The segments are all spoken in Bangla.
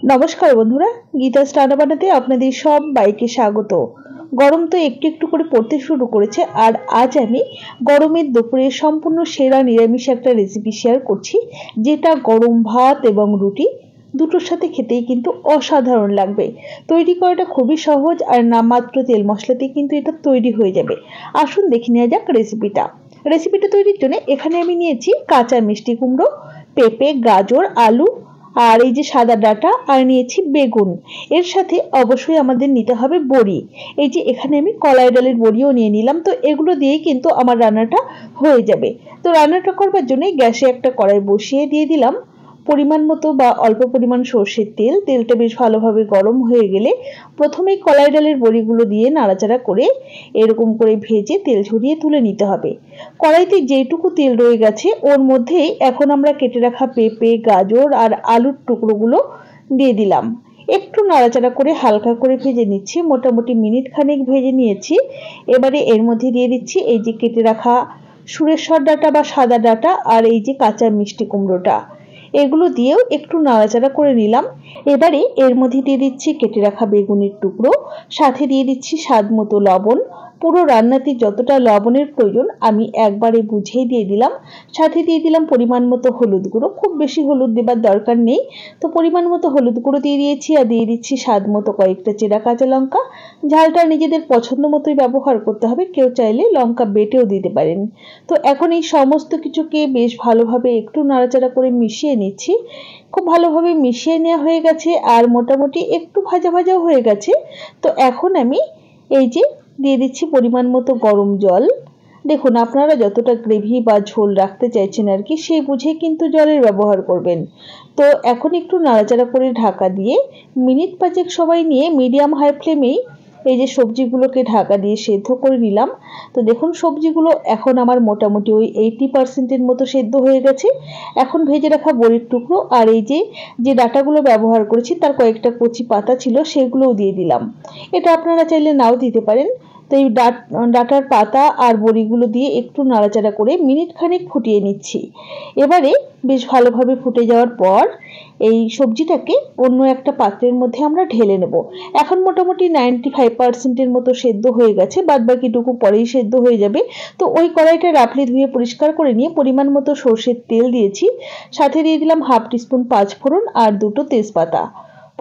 নমস্কার বন্ধুরা, গীতা রান্না বান্নাতে আপনাদের সবাইকে স্বাগত। গরম তো একটু একটু করে পড়তে শুরু করেছে, আর আজ আমি গরমের দুপুরে সম্পূর্ণ সেরা নিরামিষ একটা রেসিপি শেয়ার করছি, যেটা গরম ভাত এবং রুটি দুটোর সাথে খেতেই কিন্তু অসাধারণ লাগবে। তৈরি করাটা খুবই সহজ, আর নামমাত্র তেল মশলাতেই কিন্তু এটা তৈরি হয়ে যাবে। আসুন দেখে নেওয়া যাক রেসিপিটা তৈরির জন্য এখানে আমি নিয়েছি কাঁচা মিষ্টি কুমড়ো, পেঁপে, গাজর, আলু, আর এই যে সাদা ডাঁটা, আর নিয়েছি বেগুন। এর সাথে অবশ্যই আমাদের নিতে হবে বড়ি। এই যে এখানে আমি কলাই ডালের বড়িও নিয়ে নিলাম। তো এগুলো দিয়েই কিন্তু আমার রান্নাটা হয়ে যাবে। তো রান্নাটা করবার জন্য গ্যাসে একটা কড়াই বসিয়ে দিয়ে দিলাম পরিমাণ মতো বা অল্প পরিমাণ সর্ষের তেল। তেলটা বেশ ভালোভাবে গরম হয়ে গেলে প্রথমেই কলাই ডালের বড়িগুলো দিয়ে নাড়াচাড়া করে এরকম করে ভেজে তেল ঝরিয়ে তুলে নিতে হবে। কড়াইতে যেটুকু তেল রয়ে গেছে ওর মধ্যেই এখন আমরা কেটে রাখা পেঁপে, গাজর আর আলুর টুকরোগুলো দিয়ে দিলাম। একটু নাড়াচাড়া করে হালকা করে ভেজে নিচ্ছি, মোটামুটি মিনিট খানেক ভেজে নিয়েছি। এবারে এর মধ্যে দিয়ে দিচ্ছি এই যে কেটে রাখা সুরেশ্বর ডাঁটা বা সাদা ডাঁটা, আর এই যে কাঁচা মিষ্টি কুমড়োটা। এগুলো দিয়েও একটু নাড়াচাড়া করে নিলাম। এবারে এর মধ্যে দিয়ে দিচ্ছি কেটে রাখা বেগুনের টুকরো, সাথে দিয়ে দিচ্ছি স্বাদ মতো লবণ। পুরো রান্নাতে যতটা লবণের প্রয়োজন আমি একবারে বুঝেই দিয়ে দিলাম। সাথে দিয়ে দিলাম পরিমাণ মতো হলুদ গুঁড়ো, খুব বেশি হলুদ দেবার দরকার নেই। তো পরিমাণ মতো হলুদ গুঁড়ো দিয়ে দিয়েছি, আর দিয়ে দিচ্ছি স্বাদ মতো কয়েকটা চেরা কাঁচা লঙ্কা। ঝালটা নিজেদের পছন্দ মতোই ব্যবহার করতে হবে, কেউ চাইলে লঙ্কা বেটেও দিতে পারেন। তো এখন এই সমস্ত কিছুকে বেশ ভালোভাবে একটু নাড়াচাড়া করে মিশিয়ে নিচ্ছি। খুব ভালোভাবে মিশিয়ে নেওয়া হয়ে গেছে, আর মোটামুটি একটু ভাজা ভাজাও হয়ে গেছে। তো এখন আমি এই যে দিয়ে দিচ্ছি পরিমাণ মতো গরম জল। দেখুন, আপনারা যতটা গ্রেভি বা ঝোল রাখতে চাইছেন আর কি, সেই বুঝে কিন্তু জলের ব্যবহার করবেন। তো এখন একটু নাড়াচাড়া করে ঢাকা দিয়ে মিনিট 5 সময় নিয়ে মিডিয়াম হাই ফ্লেমেই এই যে সবজিগুলোকে ঢাকা দিয়ে সেদ্ধ করে নিলাম। তো দেখুন, সবজিগুলো এখন আমার মোটামুটি ওই 80% মতো সেদ্ধ হয়ে গেছে। এখন ভেজে রাখা বড়ির টুকরো আর এই যে ডাঁটাগুলো ব্যবহার করেছি তার কয়েকটা কচি পাতা ছিল, সেগুলোও দিয়ে দিলাম। এটা আপনারা চাইলে নাও দিতে পারেন। তো এই ডাঁটার পাতা আর বড়িগুলো দিয়ে একটু নাড়াচাড়া করে মিনিট খানেক ফুটিয়ে নিচ্ছি। এবারে বেশ ভালোভাবে ফুটে যাওয়ার পর এই সবজিটাকে অন্য একটা পাত্রের মধ্যে আমরা ঢেলে নেব। এখন মোটামুটি 95% মতো সেদ্ধ হয়ে গেছে, বাদ বাকিটুকু পরেই সেদ্ধ হয়ে যাবে। তো ওই কড়াইটা রাফলি ধুয়ে পরিষ্কার করে নিয়ে পরিমাণ মতো সর্ষের তেল দিয়েছি, সাথে দিয়ে দিলাম 1/2 টিস্পুন পাঁচফোড়ন আর 2টো তেজপাতা।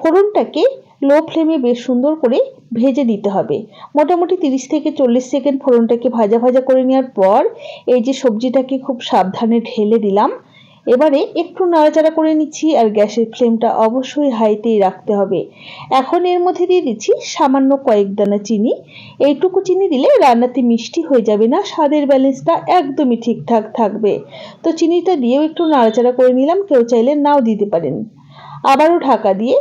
ফোড়নটাকে লো ফ্লেমে বেশ সুন্দর করে ভেজে নিতে হবে। মোটামুটি 30 থেকে 40 সেকেন্ড ফোড়নটাকে ভাজা ভাজা করে নেওয়ার পর এই যে সবজিটাকে খুব সাবধানে ঢেলে দিলাম। এবারে একটু নাড়াচাড়া করে নিচ্ছি, আর গ্যাসের ফ্লেমটা অবশ্যই হাইতেই রাখতে হবে। এখন এর মধ্যে দিয়ে দিচ্ছি সামান্য কয়েক দানা চিনি। এইটুকু চিনি দিলে রান্নাতে মিষ্টি হয়ে যাবে না, স্বাদের ব্যালেন্সটা একদমই ঠিকঠাক থাকবে। তো চিনিটা দিয়েও একটু নাড়াচাড়া করে নিলাম, কেউ চাইলে নাও দিতে পারেন। আবারও ঢাকা দিয়ে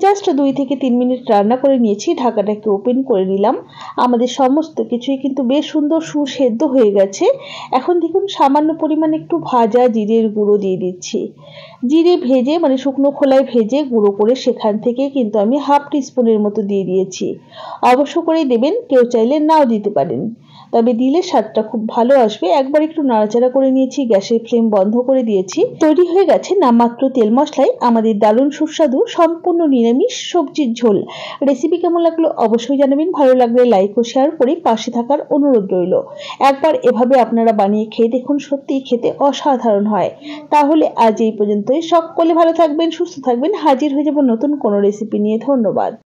জাস্ট 2 থেকে 3 মিনিট রান্না করে নিয়েছি। ঢাকাটাকে ওপেন করে নিলাম। আমাদের সমস্ত কিছুই কিন্তু বেশ সুন্দর সুসেদ্ধ হয়ে গেছে। এখন দেখুন, সামান্য পরিমাণে একটু ভাজা জিরের গুঁড়ো দিয়ে দিচ্ছি। জিরে ভেজে মানে শুকনো খোলায় ভেজে গুঁড়ো করে সেখান থেকে কিন্তু আমি 1/2 টিস্পুনের মতো দিয়ে দিয়েছি। অবশ্য করেই দেবেন, কেউ চাইলে নাও দিতে পারেন, তবে দিলে স্বাদটা খুব ভালো আসবে। একবার একটু নাড়াচাড়া করে নিয়েছি, গ্যাসের ফ্লেম বন্ধ করে দিয়েছি। তৈরি হয়ে গেছে নামমাত্র তেল মশলায় আমাদের দারুণ সুস্বাদু সম্পূর্ণ নিরামিষ সবজির ঝোল। রেসিপি কেমন লাগলো অবশ্যই জানাবেন। ভালো লাগলে লাইক ও শেয়ার করে পাশে থাকার অনুরোধ রইল। একবার এভাবে আপনারা বানিয়ে খেয়ে দেখুন, সত্যিই খেতে অসাধারণ হয়। তাহলে আজ এই পর্যন্তই। সকলে ভালো থাকবেন, সুস্থ থাকবেন। হাজির হয়ে যাব নতুন কোনো রেসিপি নিয়ে। ধন্যবাদ।